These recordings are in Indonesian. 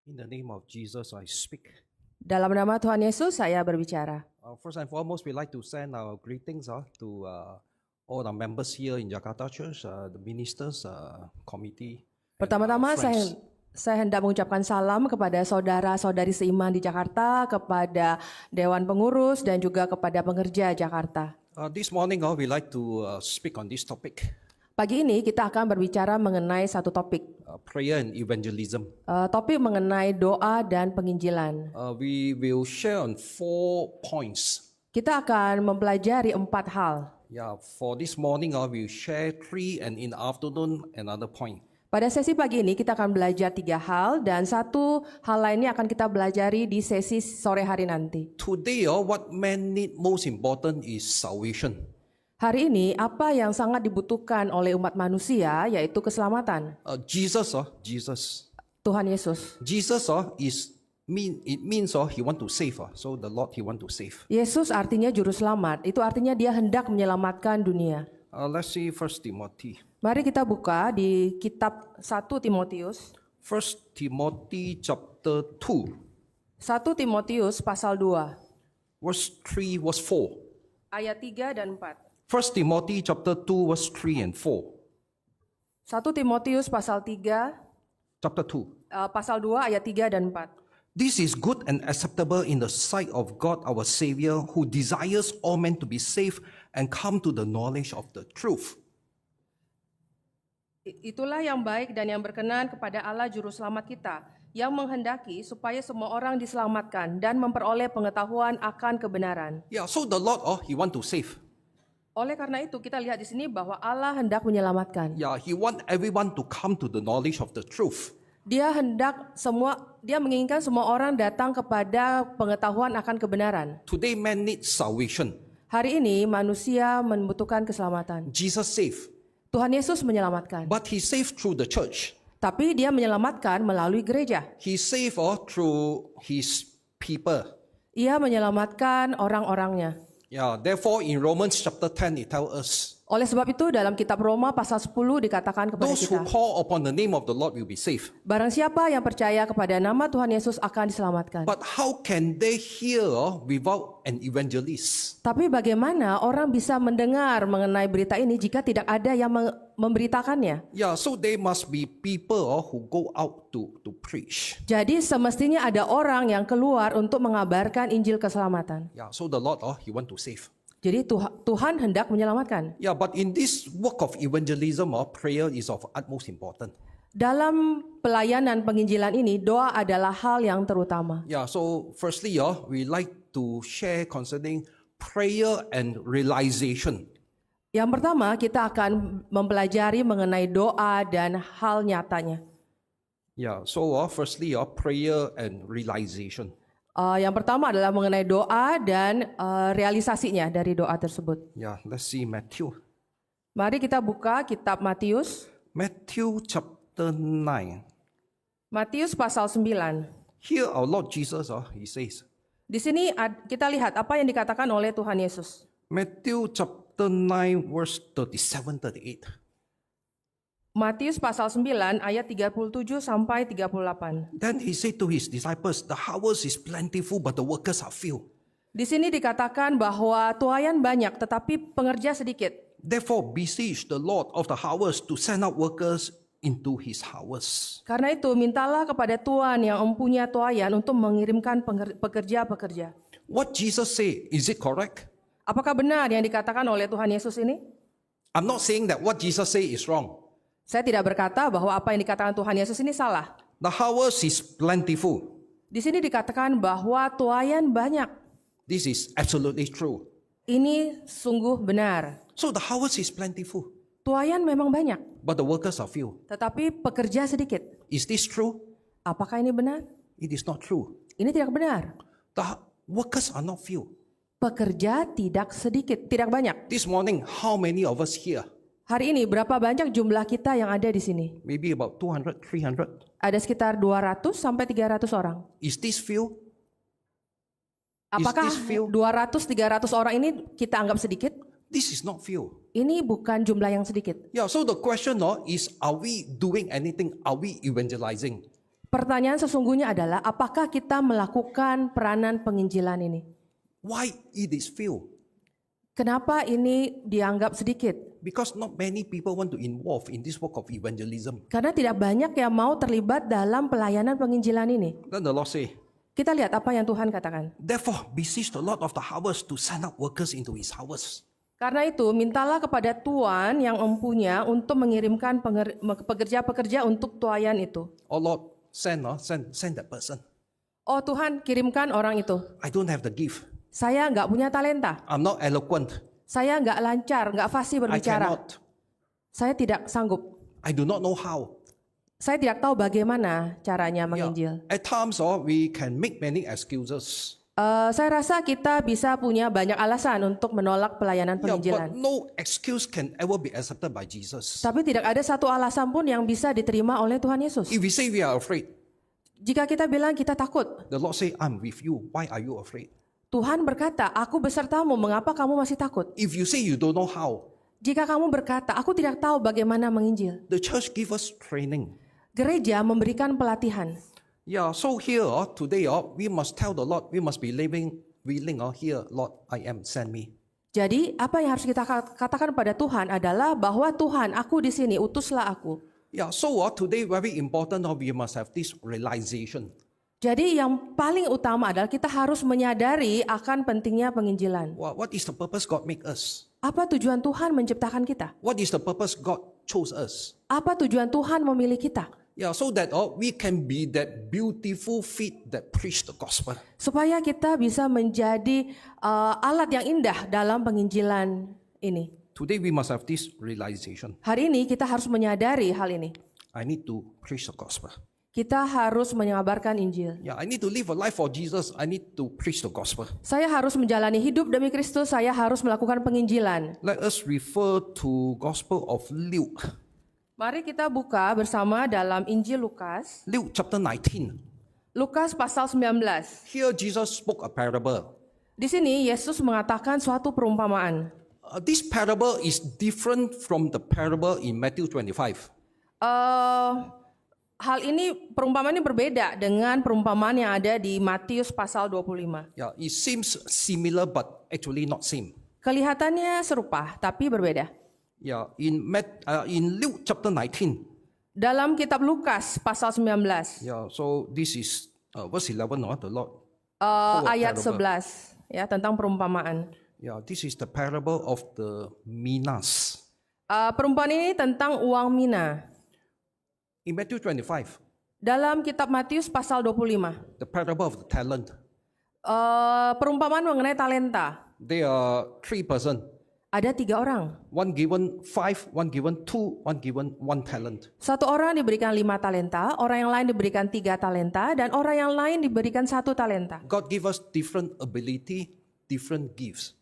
In the name of Jesus, I speak. Dalam nama Tuhan Yesus saya berbicara. First and foremost, we'd like to send our greetings to all our members here in Jakarta Church, the ministers, committee. Pertama-tama friends. saya hendak mengucapkan salam kepada saudara-saudari seiman di Jakarta, kepada Dewan Pengurus dan juga kepada pengerja Jakarta. This morning, we'd like to speak on this topic, Pagi ini kita akan berbicara mengenai satu topik. prayer and evangelism. Topik mengenai doa dan penginjilan. We will share on 4 points. Kita akan mempelajari 4 hal. Yeah, for this morning, we'll share 3, and in the afternoon, another point. Pada sesi pagi ini kita akan belajar 3 hal dan satu hal lainnya akan kita belajari di sesi sore hari nanti. Today, what men need most important is salvation. Hari ini apa yang sangat dibutuhkan oleh umat manusia yaitu keselamatan. Jesus, Tuhan Yesus. Jesus it means he want to save. So the Lord he want to save. Yesus artinya juru selamat. Itu artinya dia hendak menyelamatkan dunia. Let's see 1 Timothy. Mari kita buka di kitab 1 Timotius. 1 Timothy chapter 2, 1 Timotius pasal 2 verse 3, verse 4. ayat 3 dan 4. 1 Timothy chapter 2, verse 3 and 4. 1 Timotius pasal 3 Chapter 2. pasal 2 ayat 3 dan 4. This is good and acceptable in the sight of God our Savior, who desires all men to be saved and come to the knowledge of the truth. Itulah yang baik dan yang berkenan kepada Allah juru selamat kita, yang menghendaki supaya semua orang diselamatkan dan memperoleh pengetahuan akan kebenaran. Yeah, so the Lord, he want to save. Oleh karena itu kita lihat di sini bahwa Allah hendak menyelamatkan. Yeah, he want everyone to come to the knowledge of the truth. Dia menginginkan semua orang datang kepada pengetahuan akan kebenaran. Today, man needs salvation. Hari ini manusia membutuhkan keselamatan. Jesus saved, Tuhan Yesus menyelamatkan. but he saved through the church. Tapi dia menyelamatkan melalui gereja. He saved through his people. Ia menyelamatkan orang-orangnya. Yeah, therefore in Romans chapter 10 it tells us, Oleh sebab itu dalam kitab Roma pasal 10 dikatakan kepada those who kita, call upon the name of the Lord will be saved. barang siapa yang percaya kepada nama Tuhan Yesus akan diselamatkan. But how can they hear without an evangelist? Tapi bagaimana orang bisa mendengar mengenai berita ini jika tidak ada yang memberitakannya? Yeah, so they must be people who go out to preach. Jadi semestinya ada orang yang keluar untuk mengabarkan Injil keselamatan. Yeah, so the Lord, he want to save. Jadi Tuhan hendak menyelamatkan. Yeah, but in this work of evangelism, prayer is of utmost important. Dalam pelayanan penginjilan ini, doa adalah hal yang terutama. Yeah, so firstly, we like to share concerning prayer and realization. Yang pertama, kita akan mempelajari mengenai doa dan hal nyatanya. Yeah, so firstly, prayer and realization. Yang pertama adalah mengenai doa dan realisasinya dari doa tersebut. Yeah, let's see Matthew. Mari kita buka kitab Matius. Matthew chapter 9. Matius pasal 9. Here our Lord Jesus, he says, Di sini kita lihat apa yang dikatakan oleh Tuhan Yesus. Matthew chapter 9 verse 37-38. Matius pasal 9 ayat 37 sampai 38. Then he said to his disciples, the harvest is plentiful but the workers are few. Di sini dikatakan bahwa tuaian banyak tetapi pengerja sedikit. Therefore beseech the Lord of the harvest to send out workers into his harvest. Karena itu mintalah kepada Tuhan yang mempunyai tuaian untuk mengirimkan pekerja-pekerja. What Jesus say, is it correct? Apakah benar yang dikatakan oleh Tuhan Yesus ini? I'm not saying that what Jesus say is wrong. Saya tidak berkata bahwa apa yang dikatakan Tuhan Yesus ini salah. The harvest is plentiful. Di sini dikatakan bahwa tuaian banyak. This is absolutely true. Ini sungguh benar. So the harvest is plentiful, Tuaian memang banyak, but the workers are few. tetapi pekerja sedikit. Is this true? Apakah ini benar? It is not true. Ini tidak benar. The workers are not few. Pekerja tidak sedikit, tidak banyak. This morning, how many of us here? Hari ini berapa banyak jumlah kita yang ada di sini? Maybe about 200, 300. Ada sekitar 200 sampai 300 orang. Is this few? Apakah this few? 200-300 orang ini kita anggap sedikit? This is not few. Ini bukan jumlah yang sedikit. Yeah, so the question is, are we doing anything? Are we evangelizing? Pertanyaan sesungguhnya adalah apakah kita melakukan peranan penginjilan ini? Why it is few? Kenapa ini dianggap sedikit? Because not many people want to involve in this work of evangelism. Karena tidak banyak yang mau terlibat dalam pelayanan penginjilan ini. Then the Lord say, Kita lihat apa yang Tuhan katakan. therefore beseech the Lord of the harvest to send out workers into his harvest. Karena itu, mintalah kepada Tuhan yang empunya untuk mengirimkan pekerja-pekerja untuk tuaian itu. Oh Lord, send that person. Oh Tuhan, kirimkan orang itu. I don't have the gift. Saya nggak punya talenta. I'm not eloquent. Saya nggak lancar, nggak fasih I berbicara. cannot. Saya tidak sanggup. I do not know how. Saya tidak tahu bagaimana caranya menginjil. At times, we can make many excuses. Saya rasa kita bisa punya banyak alasan untuk menolak pelayanan But penginjilan. no excuse can ever be accepted by Jesus. Tapi tidak ada satu alasan pun yang bisa diterima oleh Tuhan Yesus. If we say we are afraid, Jika kita bilang kita takut, the Lord say, I'm with you. Why are you afraid? Tuhan berkata, aku besertamu, mengapa kamu masih takut? If you say you don't know how, Jika kamu berkata, aku tidak tahu bagaimana menginjil. the church give us training. Gereja memberikan pelatihan. Yeah, so here today, we must tell the Lord, we must be willing here, Lord, I am, send me. Jadi, apa yang harus kita katakan pada Tuhan adalah bahwa Tuhan, aku di sini, utuslah aku. Yeah, so today very important, we must have this realization. Jadi yang paling utama adalah kita harus menyadari akan pentingnya penginjilan. What is the purpose God make us? Apa tujuan Tuhan menciptakan kita? What is the purpose God chose us? Apa tujuan Tuhan memilih kita? Yeah, so that we can be that beautiful feet that preach the gospel. Supaya kita bisa menjadi alat yang indah dalam penginjilan ini. Today we must have this realization. Hari ini kita harus menyadari hal ini. I need to preach the gospel. Kita harus mengabarkan Injil. Yeah, I need to live a life for Jesus. I need to preach the gospel. Saya harus menjalani hidup demi Kristus, saya harus melakukan penginjilan. Let us refer to Gospel of Luke. Mari kita buka bersama dalam Injil Lukas. Luke chapter 19. Lukas pasal 19. Here Jesus spoke a parable. Di sini Yesus mengatakan suatu perumpamaan. This parable is different from the parable in Matthew 25. Hal ini, perumpamaan ini berbeda dengan perumpamaan yang ada di Matius pasal 25. Yeah, it seems similar but actually not same. Kelihatannya serupa, tapi berbeda. Yeah, in Luke chapter 19. Dalam kitab Lukas pasal 19, Yeah, so this is verse 11, the Lord. ayat parable. 11, ya, tentang perumpamaan. Yeah, this is the parable of the minas. Perumpamaan ini tentang uang mina. In Matthew 25, Dalam kitab Matius pasal 25, the parable of the talent. perumpamaan mengenai talenta. There are 3 persons. Ada 3 orang. One given 5, one given 2, one given 1 talent. Satu orang diberikan 5 talenta, orang yang lain diberikan 3 talenta, dan orang yang lain diberikan 1 talenta. God give us different ability, different gifts.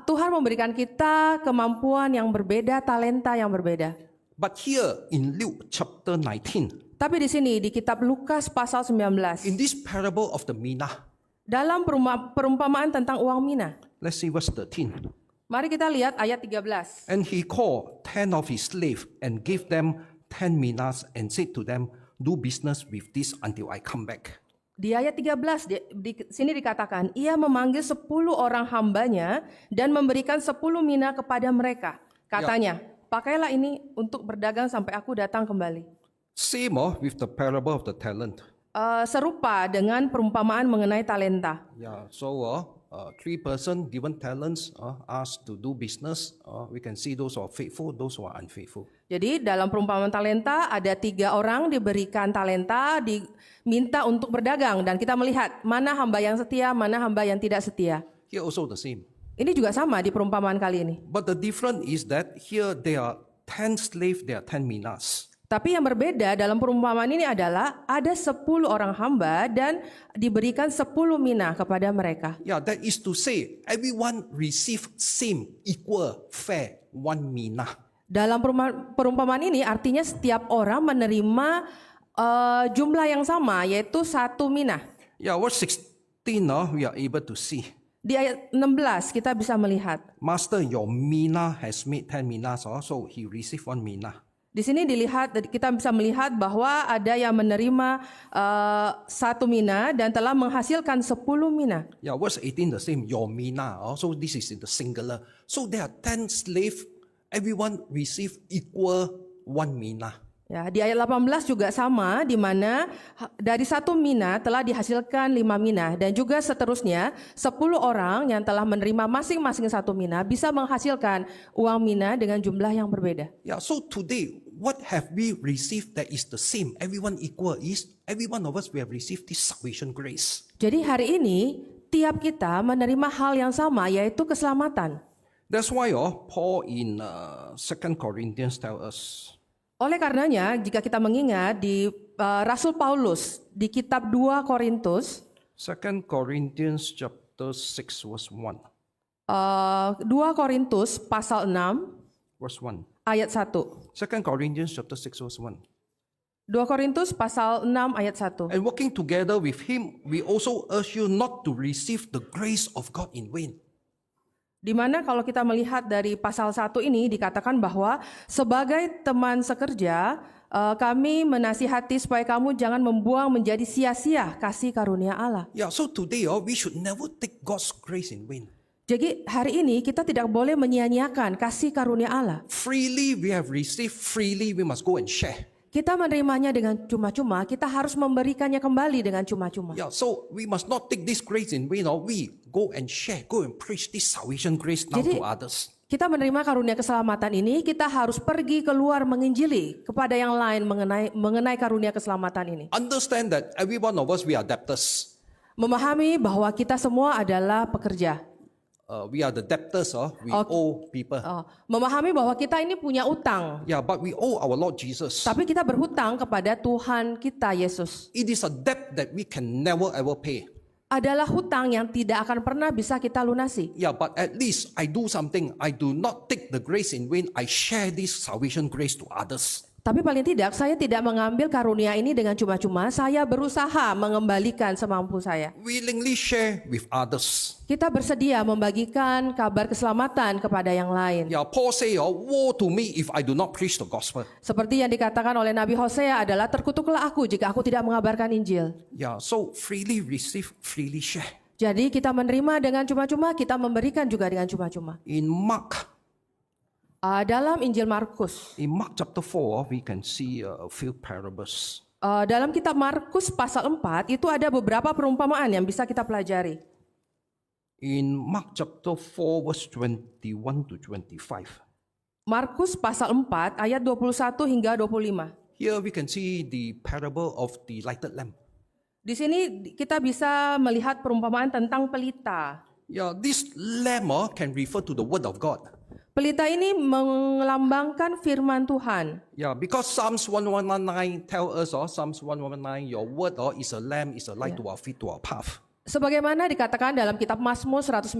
Tuhan memberikan kita kemampuan yang berbeda, talenta yang berbeda. But here in Luke chapter 19, Tapi di sini di kitab Lukas pasal 19, in this parable of the mina, dalam perumpamaan tentang uang mina. let's see verse 13. Mari kita lihat ayat 13. And he called 10 of his slaves and gave them 10 minas and said to them, do business with this until I come back. Di ayat 13 di sini dikatakan, ia memanggil 10 orang hambanya dan memberikan 10 mina kepada mereka. Katanya, pakailah ini untuk berdagang sampai aku datang kembali. Same with the parable of the talent. Serupa dengan perumpamaan mengenai talenta. Yeah, so 3 persons given talents, asked to do business. We can see those who are faithful, those who are unfaithful. Jadi dalam perumpamaan talenta ada 3 orang diberikan talenta, diminta untuk berdagang. Dan kita melihat mana hamba yang setia, mana hamba yang tidak setia. Here also the same. Ini juga sama di perumpamaan kali ini. But the difference is that here there are 10 slaves, there are 10 minas. Tapi yang berbeda dalam perumpamaan ini adalah ada 10 orang hamba dan diberikan 10 mina kepada mereka. Yeah, that is to say everyone receive same, equal, fair, 1 mina. Dalam perumpamaan ini artinya setiap orang menerima jumlah yang sama, yaitu 1 mina. Yeah, verse 16 we are able to see. Di ayat 16 kita bisa melihat, Master, your mina has made 10 minas, so he received 1 mina. Di sini kita bisa melihat bahwa ada yang menerima 1 mina dan telah menghasilkan 10 mina. Yeah, verse 18 the same, your mina. Also, this is in the singular. So there are 10 slaves, everyone receive equal 1 mina. Ya, di ayat 18 juga sama, di mana dari 1 mina telah dihasilkan 5 mina dan juga seterusnya 10 orang yang telah menerima masing-masing 1 mina bisa menghasilkan uang mina dengan jumlah yang berbeda. Yeah, so today, what have we received that is the same, everyone equal, is every one of us we have received this salvation grace. Jadi hari ini tiap kita menerima hal yang sama, yaitu keselamatan. That's why Paul in 2 Corinthians tell us, Oleh karenanya, jika kita mengingat di Rasul Paulus di kitab 2 Korintus, 2 Corinthians chapter 6 verse 1. 2 Korintus pasal 6 Verse 1. ayat 1. 2 Corinthians chapter 6 verse 1. 2 Korintus pasal 6 ayat 1. And working together with him, we also urge you not to receive the grace of God in vain. Di mana kalau kita melihat dari pasal 1 ini dikatakan bahwa sebagai teman sekerja, kami menasihati supaya kamu jangan membuang menjadi sia-sia kasih karunia Allah. Yeah, so today we should never take God's grace in vain. Jadi hari ini kita tidak boleh menyia-nyiakan kasih karunia Allah. Freely we have received, freely we must go and share. Kita menerimanya dengan cuma-cuma, kita harus memberikannya kembali dengan cuma-cuma. Yeah, so we must not take this grace in vain, or we go and share, go and preach this salvation grace now Jadi, to others. Kita menerima karunia keselamatan ini, kita harus pergi keluar menginjili kepada yang lain mengenai karunia keselamatan ini. Understand that every one of us we are debtors. Memahami bahwa kita semua adalah pekerja. We are the debtors, we owe people. Memahami bahwa kita ini punya utang, Yeah, but we owe our Lord Jesus. tapi kita berhutang kepada Tuhan kita Yesus. It is a debt that we can never ever pay. Adalah hutang yang tidak akan pernah bisa kita lunasi. Yeah, but at least I do something. I do not take the grace in vain. I share this salvation grace to others. Tapi paling tidak saya tidak mengambil karunia ini dengan cuma-cuma, saya berusaha mengembalikan semampu saya. Willingly share with others. Kita bersedia membagikan kabar keselamatan kepada yang lain. Yeah, Paul say, woe to me if I do not preach the gospel. Seperti yang dikatakan oleh Nabi Hosea adalah terkutuklah aku jika aku tidak mengabarkan Injil. Yeah, so freely receive, freely share. Jadi kita menerima dengan cuma-cuma, kita memberikan juga dengan cuma-cuma. In Mark Dalam Injil Markus, chapter 4, we can see a few parables. dalam kitab Markus pasal 4 itu ada beberapa perumpamaan yang bisa kita pelajari. In Mark chapter 4, verse 21 to 25. Markus pasal 4 ayat 21 hingga 25. Here we can see the parable of the lighted lamp. Di sini kita bisa melihat perumpamaan tentang pelita. Yeah, this lamp can refer to the word of God. Pelita ini melambangkan firman Tuhan. Yeah, because Psalms 119 tell us, Psalms 119, your word is a lamp, is a light to our feet, to our path. Sebagaimana dikatakan dalam kitab Mazmur 119,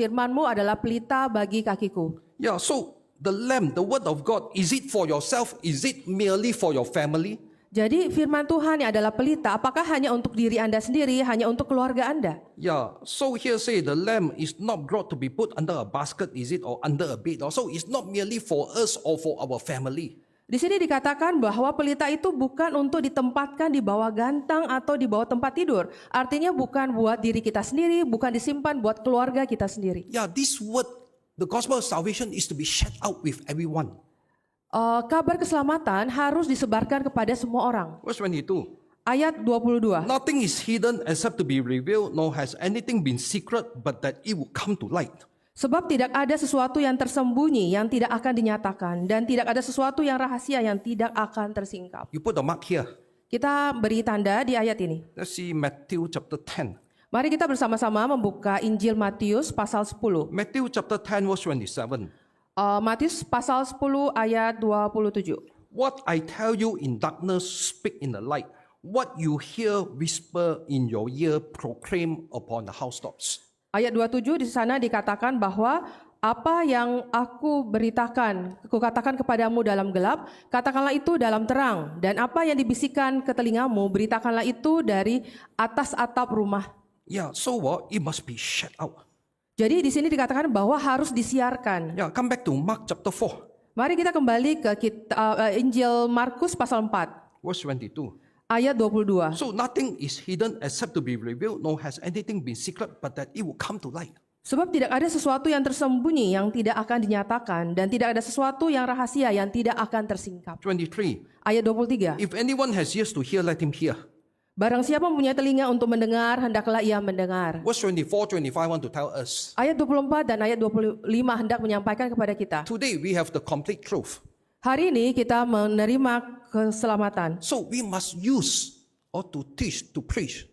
firman-Mu adalah pelita bagi kakiku. Yeah, so the lamp, the word of God, is it for yourself? Is it merely for your family? Jadi firman Tuhan yang adalah pelita, apakah hanya untuk diri Anda sendiri, hanya untuk keluarga Anda? Yeah, so here say the lamp is not brought to be put under a basket, is it, or under a bed? Also, it's not merely for us or for our family. Di sini dikatakan bahwa pelita itu bukan untuk ditempatkan di bawah gantang atau di bawah tempat tidur. Artinya bukan buat diri kita sendiri, bukan disimpan buat keluarga kita sendiri. Yeah, this word, the gospel of salvation is to be shared out with everyone. Kabar keselamatan harus disebarkan kepada semua orang. Verse 22. Ayat 22. Nothing is hidden except to be revealed, nor has anything been secret, but that it will come to light. Sebab tidak ada sesuatu yang tersembunyi yang tidak akan dinyatakan, dan tidak ada sesuatu yang rahasia yang tidak akan tersingkap. You put the mark here. Kita beri tanda di ayat ini. Let's see Matthew chapter 10. Mari kita bersama-sama membuka Injil Matius pasal 10. Matthew chapter 10 verse 27. Matius pasal 10 ayat 27. What I tell you in darkness, speak in the light. What you hear whisper in your ear, proclaim upon the housetops. Ayat 27 di sana dikatakan bahwa apa yang aku katakan kepadamu dalam gelap, katakanlah itu dalam terang. Dan apa yang dibisikkan ke telingamu, beritakanlah itu dari atas atap rumah. Yeah, so it must be shared out. Jadi di sini dikatakan bahwa harus disiarkan. Yeah, come back to Mark chapter 4. Mari kita kembali ke Injil Markus pasal 4 verse 22. ayat 22. So nothing is hidden except to be revealed, nor has anything been secret, but that it will come to light. Sebab tidak ada sesuatu yang tersembunyi yang tidak akan dinyatakan, dan tidak ada sesuatu yang rahasia yang tidak akan tersingkap. 23. Ayat 23. If anyone has ears to hear, let him hear. Barang siapa mempunyai telinga untuk mendengar, hendaklah ia mendengar. Verse 24, 25 want to tell us. Ayat 24 dan ayat 25 hendak menyampaikan kepada kita. Today we have the complete truth. Hari ini kita menerima keselamatan. So we must use or to teach, to preach.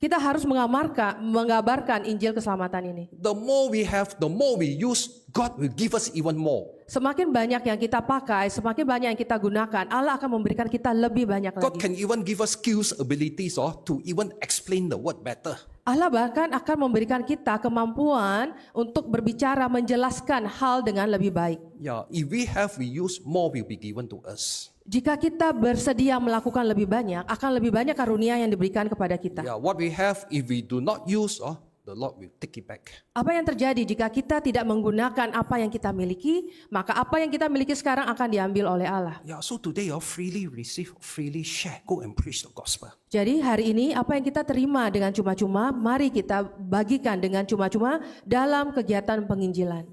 Kita harus mengabarkan Injil keselamatan ini. The more we have, the more we use, God will give us even more. Semakin banyak yang kita pakai, semakin banyak yang kita gunakan, Allah akan memberikan kita lebih banyak God lagi. can even give us skills, abilities, or to even explain the word better. Allah bahkan akan memberikan kita kemampuan untuk berbicara, menjelaskan hal dengan lebih baik. Yeah, if we have, we use, more will be given to us. Jika kita bersedia melakukan lebih banyak, akan lebih banyak karunia yang diberikan kepada kita. Yeah, what we have, if we do not use, the Lord will take it back. Apa yang terjadi jika kita tidak menggunakan apa yang kita miliki, maka apa yang kita miliki sekarang akan diambil oleh Allah. Yeah, so today, freely receive, freely share, go and preach the gospel. Jadi hari ini apa yang kita terima dengan cuma-cuma, mari kita bagikan dengan cuma-cuma dalam kegiatan penginjilan.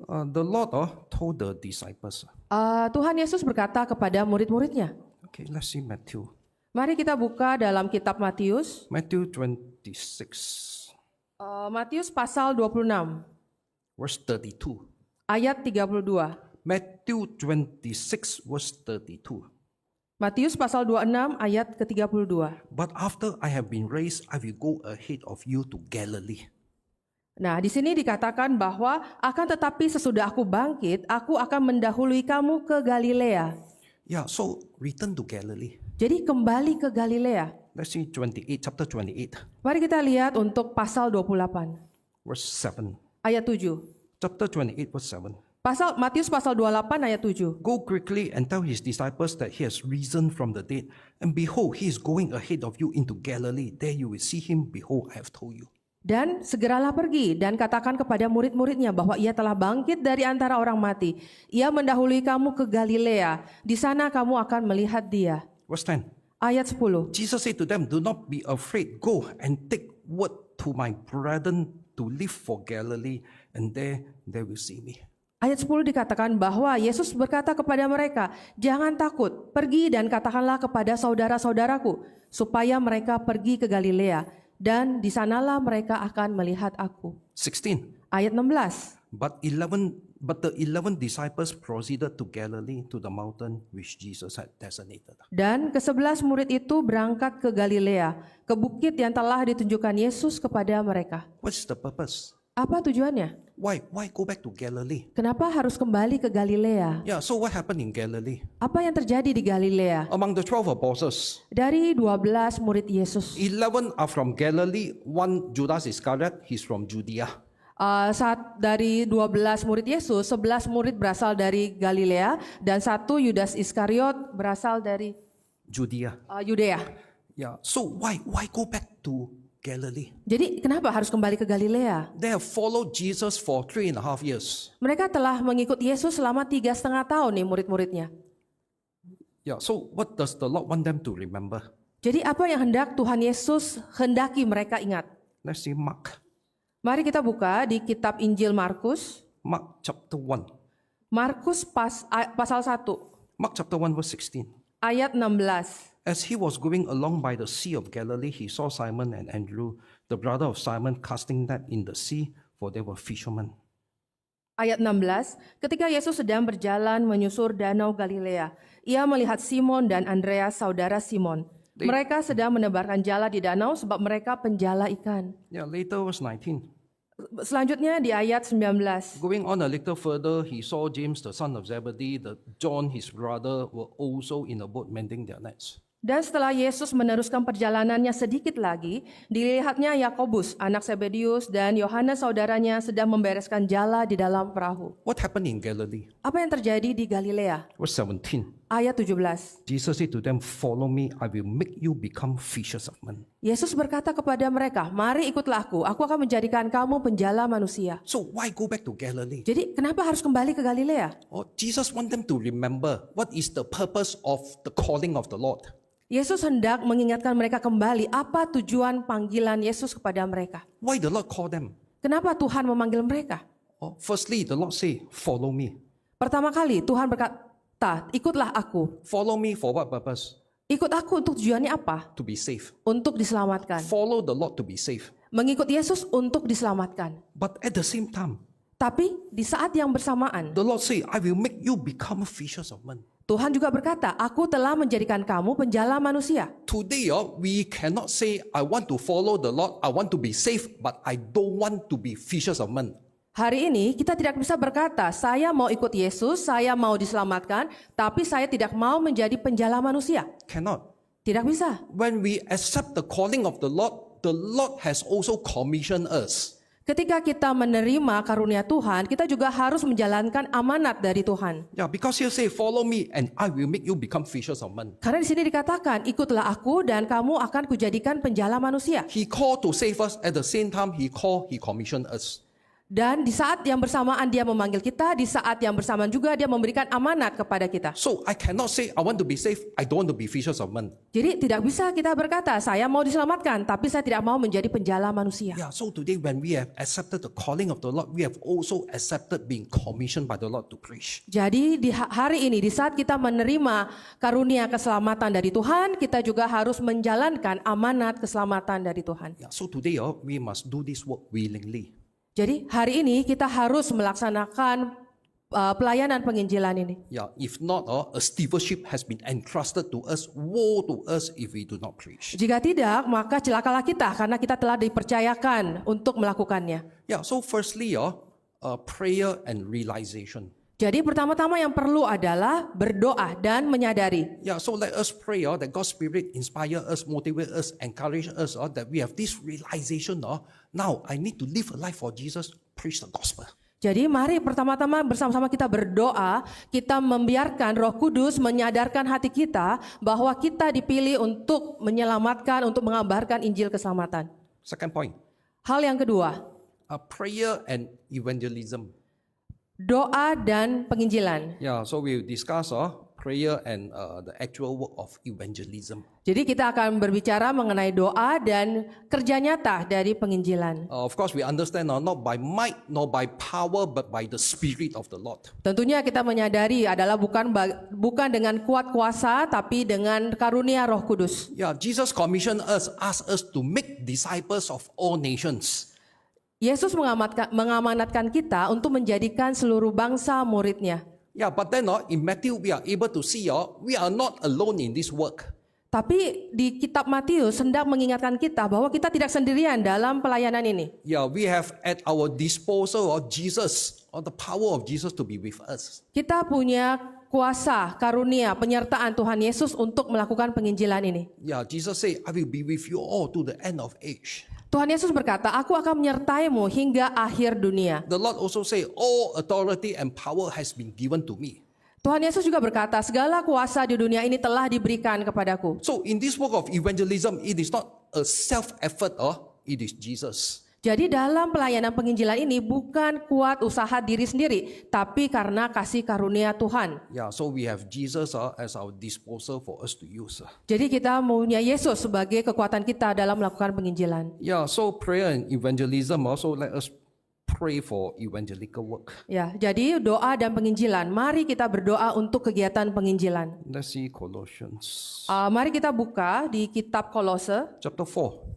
The Lord told the disciples. Tuhan Yesus berkata kepada murid-muridnya. Okay, let's see Matthew. Mari kita buka dalam kitab Matius. Matthew 26, Matius pasal 26, verse 32. ayat 32. Matthew 26, verse 32. Matius pasal 26 ayat ke-32. But after I have been raised, I will go ahead of you to Galilee. Nah, di sini dikatakan bahwa akan tetapi sesudah aku bangkit, aku akan mendahului kamu ke Galilea. Yeah, so return to Galilee. Jadi kembali ke Galilea. Let's see chapter 28, Mari kita lihat untuk pasal 28 verse 7. ayat 7. Chapter 28, verse 7. Matius pasal 28 ayat 7. Go quickly and tell his disciples that he has risen from the dead. And behold, he is going ahead of you into Galilee. There you will see him. Behold, I have told you. Dan segeralah pergi dan katakan kepada murid-muridnya bahwa ia telah bangkit dari antara orang mati. Ia mendahului kamu ke Galilea. Di sana kamu akan melihat dia. Verse 10. Ayat 10. Jesus said to them, do not be afraid. Go and take word to my brethren to leave for Galilee, and there they will see me. Ayat 10 dikatakan bahwa Yesus berkata kepada mereka, jangan takut, pergi dan katakanlah kepada saudara-saudaraku, supaya mereka pergi ke Galilea, dan di sanalah mereka akan melihat aku. 16. Ayat 16. But the 11 disciples proceeded to Galilee, to the mountain which Jesus had designated. Dan ke-11 murid itu berangkat ke Galilea, ke bukit yang telah ditunjukkan Yesus kepada mereka. What's the purpose? Apa tujuannya? Why go back to Galilee? Kenapa harus kembali ke Galilea? Yeah, so what happened in Galilee? Apa yang terjadi di Galilea? Among the 12 apostles, Dari 12 murid Yesus, 11 are from Galilee, one Judas Iscariot, he's from Judea. Dari 12 murid Yesus, 11 murid berasal dari Galilea, dan satu Yudas Iskariot berasal dari Judea. Yudea. Yeah, so why go back to Galilee? Jadi kenapa harus kembali ke Galilea? They have followed Jesus for 3.5 years. Mereka telah mengikut Yesus selama 3,5 tahun nih murid-muridnya. Yeah, so what does the Lord want them to remember? Jadi apa yang hendak Tuhan Yesus hendaki mereka ingat? Let's see Mark. Mari kita buka di kitab Injil Markus. Mark chapter 1. Markus pasal 1 Mark chapter 1 verse 16. ayat 16. As he was going along by the Sea of Galilee, he saw Simon and Andrew, the brother of Simon, casting net in the sea, for they were fishermen. Ayat 16, ketika Yesus sedang berjalan menyusur danau Galilea, ia melihat Simon dan Andreas, saudara Simon. Mereka sedang menebarkan jala di danau sebab mereka penjala ikan. Yeah, later verse 19. Selanjutnya di ayat 19. Going on a little further, he saw James, the son of Zebedee, John, his brother, were also in a boat mending their nets. Dan setelah Yesus meneruskan perjalanannya sedikit lagi, dilihatnya Yakobus, anak Zebedius, dan Yohanes saudaranya sedang membereskan jala di dalam perahu. What happened in Galilee? Apa yang terjadi di Galilea? Verse 17. ayat 17. Jesus said to them, "Follow me, I will make you become fishers of men." Yesus berkata kepada mereka, "Mari ikutlah aku akan menjadikan kamu penjala manusia." So why go back to Galilee? Jadi kenapa harus kembali ke Galilea? Oh, Jesus want them to remember what is the purpose of the calling of the Lord. Yesus hendak mengingatkan mereka kembali apa tujuan panggilan Yesus kepada mereka. Why the Lord call them? Kenapa Tuhan memanggil mereka? Oh, firstly, the Lord say, "Follow me." Pertama kali Tuhan berkata, "Ikutlah aku." Follow me for what purpose? Ikut aku untuk tujuannya apa? To be saved. Untuk diselamatkan. Follow the Lord to be saved. Mengikut Yesus untuk diselamatkan. But at the same time, Tapi di saat yang bersamaan, the Lord say, "I will make you become fishers of men." Tuhan juga berkata, "Aku telah menjadikan kamu penjala manusia." Today, we cannot say, "I want to follow the Lord, I want to be saved, but I don't want to be fishers of men." Hari ini kita tidak bisa berkata, "Saya mau ikut Yesus, saya mau diselamatkan, tapi saya tidak mau menjadi penjala manusia." Cannot. Tidak bisa. When we accept the calling of the Lord has also commissioned us. Ketika kita menerima karunia Tuhan, kita juga harus menjalankan amanat dari Tuhan. Yeah, because He say, "Follow me, and I will make you become fishers of men." Karena di sini dikatakan, "Ikutlah aku dan kamu akan kujadikan penjala manusia." He called to save us. At the same time, He commissioned us. Dan di saat yang bersamaan dia memanggil kita, di saat yang bersamaan juga dia memberikan amanat kepada kita. So I cannot say, "I want to be saved, I don't want to be fishers of men." Jadi tidak bisa kita berkata, "Saya mau diselamatkan, tapi saya tidak mau menjadi penjala manusia." Yeah, so today when we have accepted the calling of the Lord, we have also accepted being commissioned by the Lord to preach. Jadi di hari ini, di saat kita menerima karunia keselamatan dari Tuhan, kita juga harus menjalankan amanat keselamatan dari Tuhan. Yeah, so today we must do this work willingly. Jadi hari ini kita harus melaksanakan pelayanan penginjilan ini. Yeah, if not, a stewardship has been entrusted to us. Woe to us if we do not preach. Jika tidak, maka celakalah kita karena kita telah dipercayakan untuk melakukannya. Yeah, so firstly, prayer and realization. Jadi pertama-tama yang perlu adalah berdoa dan menyadari. Yeah, so let us pray that God's Spirit inspire us, motivate us, encourage us that we have this realization. Now I need to live a life for Jesus, preach the gospel. Jadi mari pertama-tama bersama-sama kita berdoa, kita membiarkan Roh Kudus menyadarkan hati kita bahwa kita dipilih untuk menyelamatkan, untuk mengabarkan Injil keselamatan. Second point, Hal yang kedua, prayer and evangelism. doa dan penginjilan. Yeah, so we'll discuss prayer and the actual work of evangelism. Jadi kita akan berbicara mengenai doa dan kerja nyata dari penginjilan. Of course, we understand not by might nor by power, but by the Spirit of the Lord. Tentunya kita menyadari adalah bukan dengan kuat kuasa, tapi dengan karunia Roh Kudus. Yeah, Jesus commissioned us, asked us to make disciples of all nations. Yesus mengamanatkan kita untuk menjadikan seluruh bangsa muridnya. Yeah, but then in Matthew we are able to see we are not alone in this work. Tapi di kitab Matius hendak mengingatkan kita bahwa kita tidak sendirian dalam pelayanan ini. Yeah, we have at our disposal Jesus, or the power of Jesus to be with us. Kita punya kuasa, karunia, penyertaan Tuhan Yesus untuk melakukan penginjilan ini. Yeah, Jesus said, "I will be with you all to the end of age." Tuhan Yesus berkata, "Aku akan menyertaimu hingga akhir dunia." The Lord also say, "All authority and power has been given to me." Tuhan Yesus juga berkata, "Segala kuasa di dunia ini telah diberikan kepadaku." So in this work of evangelism, it is not a self-effort, it is Jesus. Jadi dalam pelayanan penginjilan ini bukan kuat usaha diri sendiri, tapi karena kasih karunia Tuhan. Yeah, so we have Jesus as our disposal for us to use. Jadi kita punya Yesus sebagai kekuatan kita dalam melakukan penginjilan. Yeah, so prayer and evangelism also let us pray for evangelical work. Ya, jadi doa dan penginjilan. Mari kita berdoa untuk kegiatan penginjilan. Let's see Colossians Mari kita buka di kitab Kolose. chapter 4,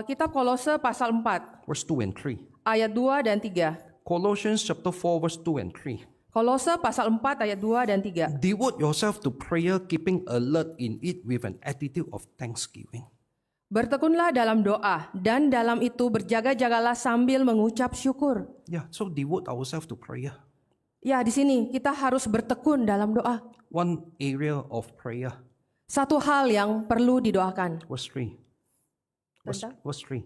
Kitab Kolose pasal 4, verse 2 and 3. ayat 2 dan 3. Colossians chapter 4, verse 2 and 3. Kolose pasal 4 ayat 2 dan 3. Devote yourself to prayer, keeping alert in it with an attitude of thanksgiving. Bertekunlah dalam doa dan dalam itu berjaga-jagalah sambil mengucap syukur. Yeah, so devote ourselves to prayer. Ya, di sini kita harus bertekun dalam doa. One area of prayer. Satu hal yang perlu didoakan. Verse 3. Verse 3.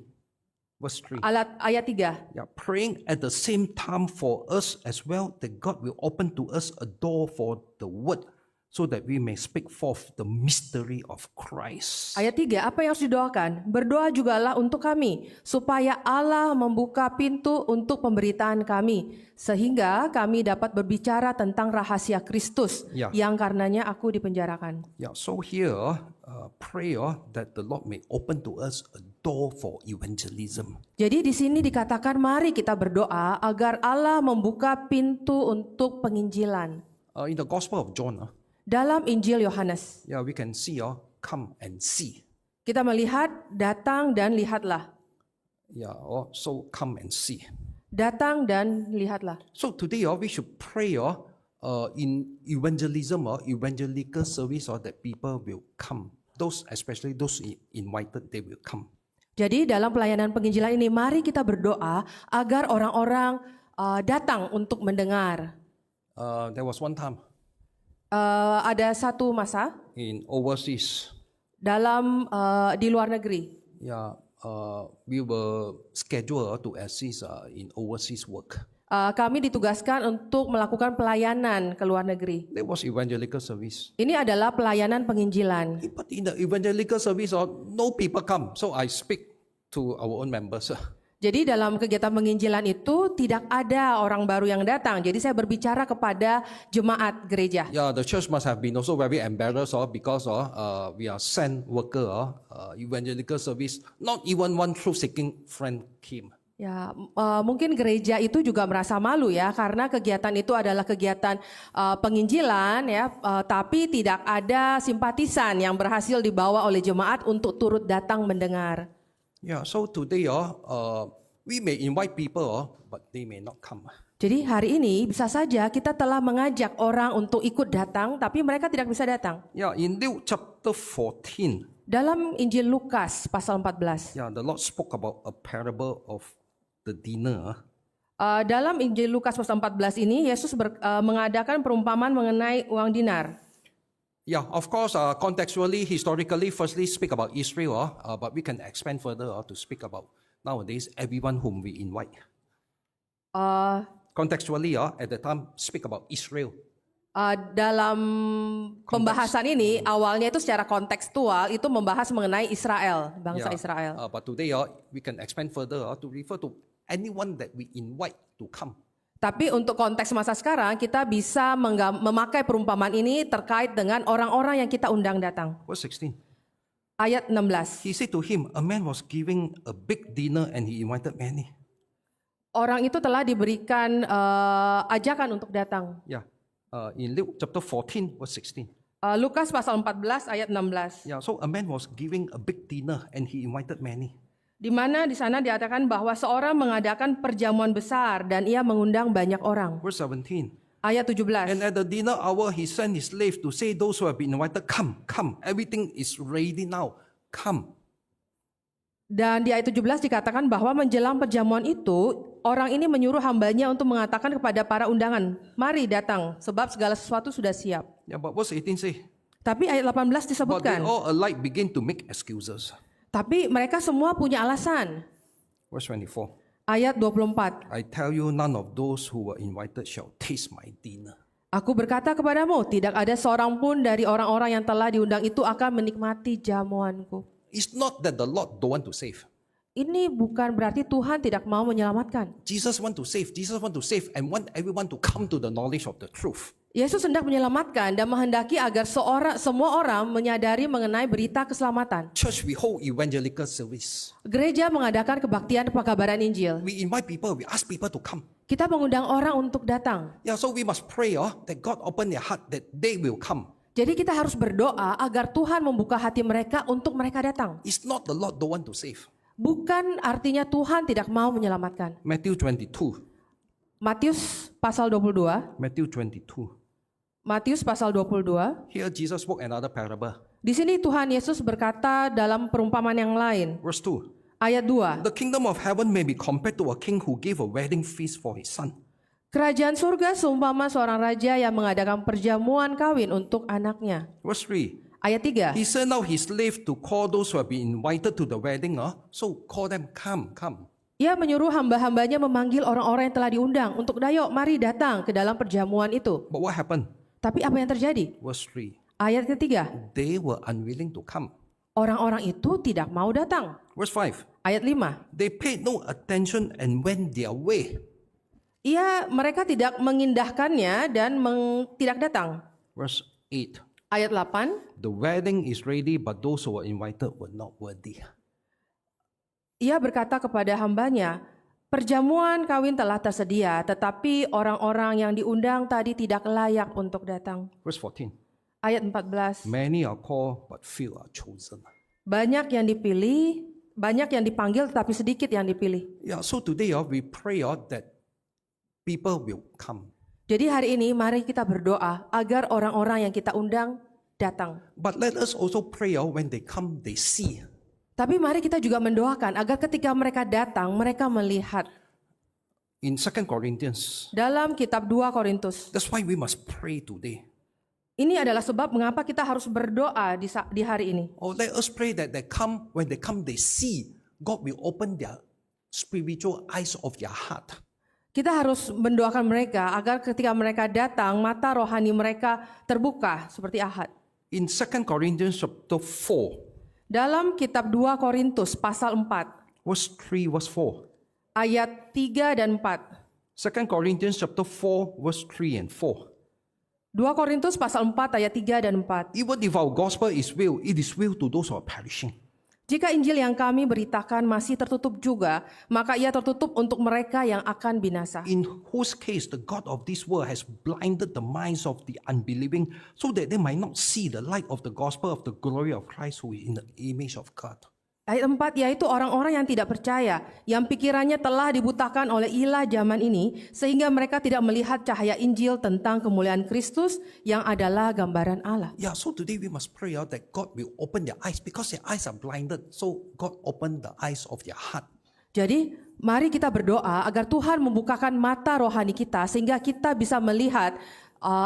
Verse 3. Ayat 3. Yeah, praying at the same time for us as well, that God will open to us a door for the word so that we may speak forth the mystery of Christ. Ayat 3, apa yang harus didoakan? Berdoa jugalah untuk kami, supaya Allah membuka pintu untuk pemberitaan kami, sehingga kami dapat berbicara tentang rahasia Kristus, Ya. yang karenanya aku dipenjarakan. Yeah, so here, pray that the Lord may open to us a door for evangelism. Jadi di sini dikatakan mari kita berdoa agar Allah membuka pintu untuk penginjilan. In the Gospel of John, Dalam Injil Yohanes, yeah, we can see, come and see. kita melihat datang dan lihatlah. Yeah, so come and see. Datang dan lihatlah. So today, we should pray in evangelism or evangelical service that people will come. Those, especially those invited, they will come. Jadi dalam pelayanan penginjilan ini mari kita berdoa agar orang-orang datang untuk mendengar. There was one time Ada satu masa in overseas, dalam di luar negeri, yeah, we were scheduled to assist in overseas work. kami ditugaskan untuk melakukan pelayanan ke luar negeri. There was evangelical service. Ini adalah pelayanan penginjilan. But in the evangelical service, no people come. So I speak to our own members. Jadi dalam kegiatan penginjilan itu tidak ada orang baru yang datang. Jadi saya berbicara kepada jemaat gereja. Yeah, the church must have been also very embarrassed because we are sent worker, evangelical service. Not even one truth-seeking friend came. Ya, mungkin gereja itu juga merasa malu ya, karena kegiatan itu adalah kegiatan penginjilan ya, tapi tidak ada simpatisan yang berhasil dibawa oleh jemaat untuk turut datang mendengar. Yeah, so today we may invite people, but they may not come. Jadi hari ini bisa saja kita telah mengajak orang untuk ikut datang, tapi mereka tidak bisa datang. Yeah, in Luke chapter 14, Dalam Injil Lukas pasal 14, yeah, the Lord spoke about a parable of the dinner. dalam Injil Lukas pasal 14 ini Yesus mengadakan perumpamaan mengenai uang dinar. Yeah, of course, contextually, historically, firstly speak about Israel, but we can expand further to speak about nowadays everyone whom we invite. Contextually, at the time, speak about Israel. Dalam pembahasan ini awalnya itu secara kontekstual itu membahas mengenai Israel, bangsa Israel. But today, we can expand further to refer to anyone that we invite to come. Tapi untuk konteks masa sekarang kita bisa memakai perumpamaan ini terkait dengan orang-orang yang kita undang datang. Verse 16. Ayat 16. He said to him, a man was giving a big dinner and he invited many. Orang itu telah diberikan ajakan untuk datang. Yeah, in Luke chapter 14, verse 16. Lukas pasal 14 ayat 16. Yeah, so a man was giving a big dinner and he invited many. Di mana di sana dikatakan bahwa seorang mengadakan perjamuan besar dan ia mengundang banyak orang. Verse 17. Ayat 17. And at the dinner hour, he sent his slave to say those who have been invited, come, come. Everything is ready now. Come. Dan di ayat 17 dikatakan bahwa menjelang perjamuan itu, orang ini menyuruh hambanya untuk mengatakan kepada para undangan, mari datang, sebab segala sesuatu sudah siap. Yeah, but verse 18 say, Tapi ayat 18 but they disebutkan, all alike begin to make excuses. tapi mereka semua punya alasan. Verse 24. Ayat 24, I tell you, none of those who were invited shall taste my dinner. aku berkata kepadamu, tidak ada seorang pun dari orang-orang yang telah diundang itu akan menikmati jamuanku. It's not that the Lord don't want to save. Ini bukan berarti Tuhan tidak mau menyelamatkan. Jesus want to save. Jesus want to save and want everyone to come to the knowledge of the truth. Yesus hendak menyelamatkan dan menghendaki agar semua orang menyadari mengenai berita keselamatan. Church, we hold evangelical service. Gereja mengadakan kebaktian pekabaran Injil. We invite people, we ask people to come. Kita mengundang orang untuk datang. Yeah, so we must pray that God open their heart that they will come. Jadi kita harus berdoa agar Tuhan membuka hati mereka untuk mereka datang. It's not the Lord don't want to save. Bukan artinya Tuhan tidak mau menyelamatkan. Matthew 22. Matius pasal 22. Matthew 22. Matius pasal 22. Here Jesus spoke another parable. Di sini Tuhan Yesus berkata dalam perumpamaan yang lain. Verse 2. Ayat 2. The kingdom of heaven may be compared to a king who gave a wedding feast for his son. Kerajaan surga seumpama seorang raja yang mengadakan perjamuan kawin untuk anaknya. Verse 3. Ayat 3. He sent out his slave to call those who have been invited to the wedding. So call them, come, come. Ia menyuruh hamba-hambanya memanggil orang-orang yang telah diundang untuk dayo, mari datang ke dalam perjamuan itu. But what happened? Tapi apa yang terjadi? Verse 3. Ayat ketiga, They were unwilling to come. orang-orang itu tidak mau datang. Verse 5. Ayat 5, They paid no attention and went their way. mereka tidak mengindahkannya dan tidak datang. Verse 8. Ayat 8, The wedding is ready, but those who were invited were not worthy. ia berkata kepada hambanya, perjamuan kawin telah tersedia, tetapi orang-orang yang diundang tadi tidak layak untuk datang. Verse 14. Ayat 14, Many are called, but few are chosen. banyak yang dipilih, banyak yang dipanggil, tetapi sedikit yang dipilih. Yeah, so today we pray that people will come. Jadi hari ini mari kita berdoa agar orang-orang yang kita undang datang. But let us also pray when they come, they see. Tapi mari kita juga mendoakan agar ketika mereka datang, mereka melihat. In 2 Corinthians, Dalam kitab 2 Korintus, that's why we must pray today. ini adalah sebab mengapa kita harus berdoa di hari ini. Or let us pray that when they come, they see. God will open their spiritual eyes of their heart. Kita harus mendoakan mereka agar ketika mereka datang, mata rohani mereka terbuka seperti Ahad. In 2 Corinthians chapter 4, Dalam kitab 2 Korintus pasal 4, verse 3, verse 4. ayat 3 dan 4. 2 Corinthians chapter 4, verse 3 and 4. 2 Korintus pasal 4 ayat 3 dan 4. Even if our gospel is will, it is will to those who are perishing. Jika Injil yang kami beritakan masih tertutup juga, maka ia tertutup untuk mereka yang akan binasa. In whose case the God of this world has blinded the minds of the unbelieving, so that they might not see the light of the gospel of the glory of Christ, who is in the image of God. Ayat 4, yaitu orang-orang yang tidak percaya, yang pikirannya telah dibutakan oleh ilah zaman ini, sehingga mereka tidak melihat cahaya Injil tentang kemuliaan Kristus yang adalah gambaran Allah. Yeah, so today we must pray out that God will open their eyes, because their eyes are blinded. So God open the eyes of their heart. Jadi, mari kita berdoa agar Tuhan membukakan mata rohani kita, sehingga kita bisa melihat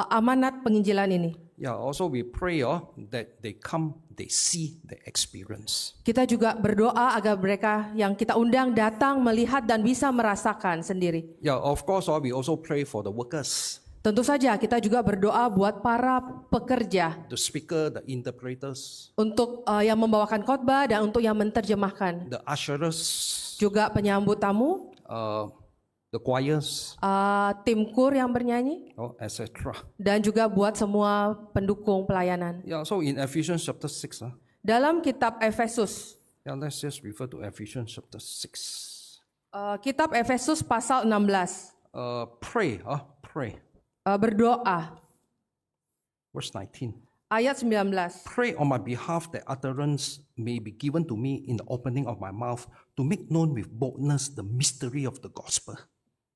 amanat penginjilan ini. Yeah, also we pray that they come, they see, they experience. Kita juga berdoa agar mereka yang kita undang datang, melihat, dan bisa merasakan sendiri. Yeah, of course, we also pray for the workers, Tentu saja kita juga berdoa buat para pekerja, the speaker, the interpreters, untuk yang membawakan khotbah dan untuk yang menerjemahkan. the usherers, Juga penyambut tamu, the choirs, tim kur yang bernyanyi, etc. dan juga buat semua pendukung pelayanan. Yeah, so in Ephesians chapter 6, Dalam kitab Efesus, let's just refer to Ephesians chapter 6. kitab Efesus pasal 16, Pray. berdoa, Verse 19. ayat 19. Pray on my behalf that utterance may be given to me in the opening of my mouth to make known with boldness the mystery of the gospel.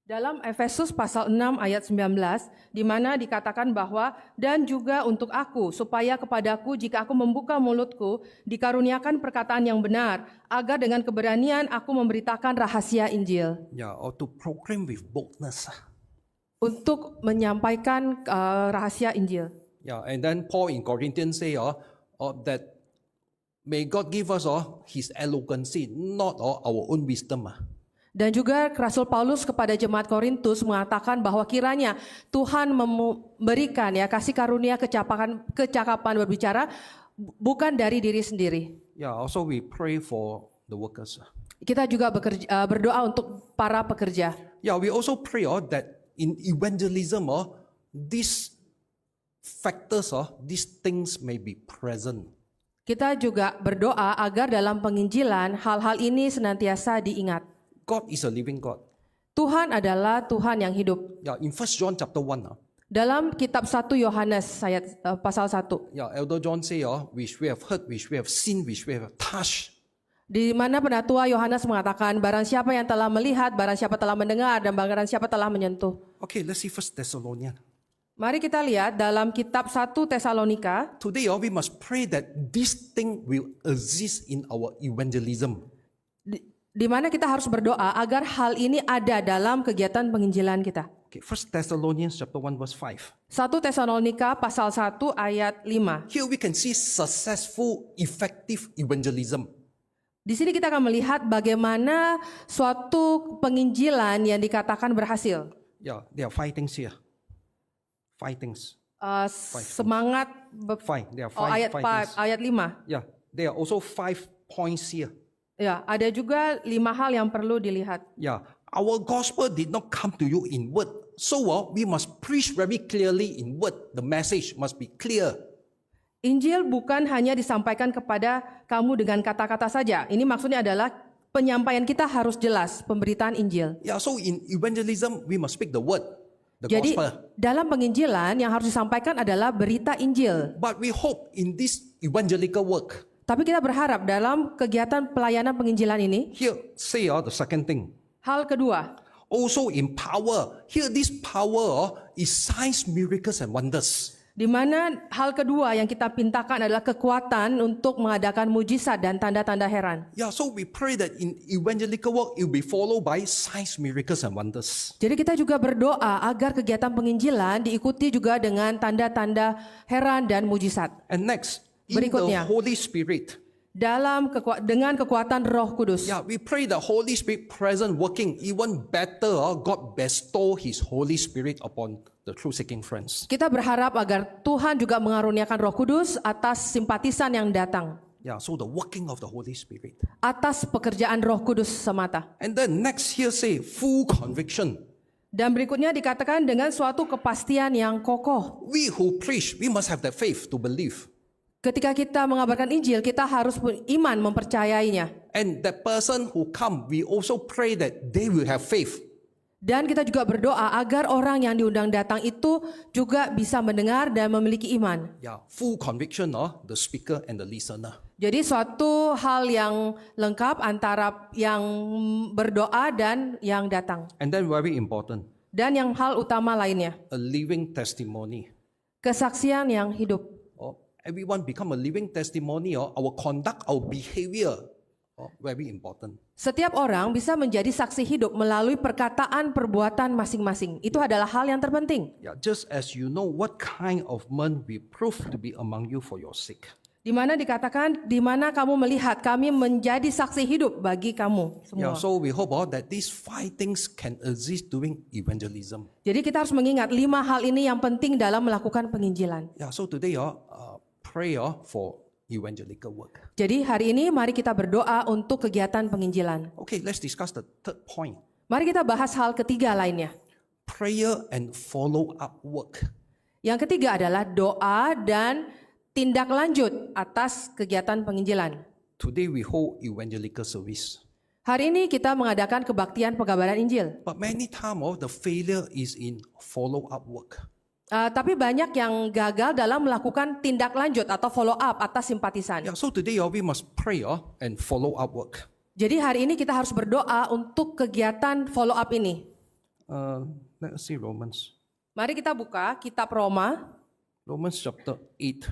Dalam Efesus pasal 6 ayat 19, di mana dikatakan bahwa, dan juga untuk aku, supaya kepadaku jika aku membuka mulutku, dikaruniakan perkataan yang benar, agar dengan keberanian aku memberitakan rahasia Injil. Yeah, or to proclaim with boldness. Untuk menyampaikan rahasia Injil. Yeah, and then Paul in Corinthians say that may God give us his eloquency, not our own wisdom. Dan juga Rasul Paulus kepada jemaat Korintus mengatakan bahwa kiranya Tuhan memberikan kasih karunia kecakapan berbicara bukan dari diri sendiri. Yeah, also we pray for the workers. Kita juga berdoa untuk para pekerja. Yeah, we also pray that in evangelism these factors these things may be present. Kita juga berdoa agar dalam penginjilan hal-hal ini senantiasa diingat. God is a living God. Tuhan adalah Tuhan yang hidup. Yeah, in 1 John chapter 1, Dalam kitab 1 Yohanes pasal 1, yeah, Elder John say, which we have heard, which we have seen, which we have touched. di mana Penatua Yohanes mengatakan, barang siapa yang telah melihat, barang siapa telah mendengar, dan barang siapa telah menyentuh. Okay, let's see 1 Thessalonians. Mari kita lihat dalam kitab 1 Tesalonika. Today, we must pray that this thing will exist in our evangelism. Di mana kita harus berdoa agar hal ini ada dalam kegiatan penginjilan kita. Okay, 1 Thessalonians chapter 1 verse 5. 1 Tesalonika pasal 1 ayat 5. Here we can see successful, effective evangelism. Di sini kita akan melihat bagaimana suatu penginjilan yang dikatakan berhasil. Yeah, there are 5 things here. 5 things. semangat Five. There are oh, five. ayat 5. Yeah, there are also 5 points here. Ya, ada juga 5 hal yang perlu dilihat. Yeah, our gospel did not come to you in word. So we must preach very clearly in word. The message must be clear. Injil bukan hanya disampaikan kepada kamu dengan kata-kata saja. Ini maksudnya adalah penyampaian kita harus jelas, pemberitaan Injil. Yeah, so in evangelism, we must speak the word, the Jadi gospel. dalam penginjilan yang harus disampaikan adalah berita Injil. But we hope in this evangelical work, Tapi kita berharap dalam kegiatan pelayanan penginjilan ini, here say the second thing, hal kedua, also in power. Here this power is signs, miracles and wonders. di mana hal kedua yang kita pintakan adalah kekuatan untuk mengadakan mujizat dan tanda-tanda heran. Yeah, so we pray that in evangelical work, it will be followed by signs, miracles and wonders. Jadi kita juga berdoa agar kegiatan penginjilan diikuti juga dengan tanda-tanda heran dan mujizat. And next, in the Berikutnya. Holy Spirit. Dengan kekuatan Roh Kudus. Yeah, we pray the Holy Spirit present working even better. God bestow His Holy Spirit upon the truth-seeking friends. Kita berharap agar Tuhan juga mengaruniakan Roh Kudus atas simpatisan yang datang, Yeah, so the working of the Holy Spirit. atas pekerjaan Roh Kudus semata. And then next here say full conviction. Dan berikutnya dikatakan dengan suatu kepastian yang kokoh. We who preach, we must have that faith to believe. Ketika kita mengabarkan Injil, kita harus beriman mempercayainya. And that person who come, we also pray that they will have faith. Dan kita juga berdoa agar orang yang diundang datang itu juga bisa mendengar dan memiliki iman. Yeah, full conviction of the speaker and the listener. Jadi suatu hal yang lengkap antara yang berdoa dan yang datang. And then very important, Dan yang hal utama lainnya, a living testimony. kesaksian yang hidup. Everyone become a living testimony. Our conduct, our behavior, very important. Setiap orang bisa menjadi saksi hidup melalui perkataan perbuatan masing-masing. Itu adalah hal yang terpenting. Yeah, just as you know what kind of men we prove to be among you for your sake. Di mana dikatakan, di mana kamu melihat kami menjadi saksi hidup bagi kamu Yeah, semua. so we hope that these 5 things can exist during evangelism. Jadi kita harus mengingat 5 hal ini yang penting dalam melakukan penginjilan. Yeah, so today pray for evangelical work. Jadi hari ini mari kita berdoa untuk kegiatan penginjilan. Okay, let's discuss the third point. Mari kita bahas hal ketiga lainnya. Prayer and follow up work. Yang ketiga adalah doa dan tindak lanjut atas kegiatan penginjilan. Today we hold evangelical service. Hari ini kita mengadakan kebaktian pengabaran Injil. But many times the failure is in follow up work. Tapi banyak yang gagal dalam melakukan tindak lanjut atau follow up atas simpatisan. Yeah, so today we must pray and follow up work. Jadi hari ini kita harus berdoa untuk kegiatan follow up ini. Let's see Romans. Mari kita buka kitab Roma, Romans chapter 8.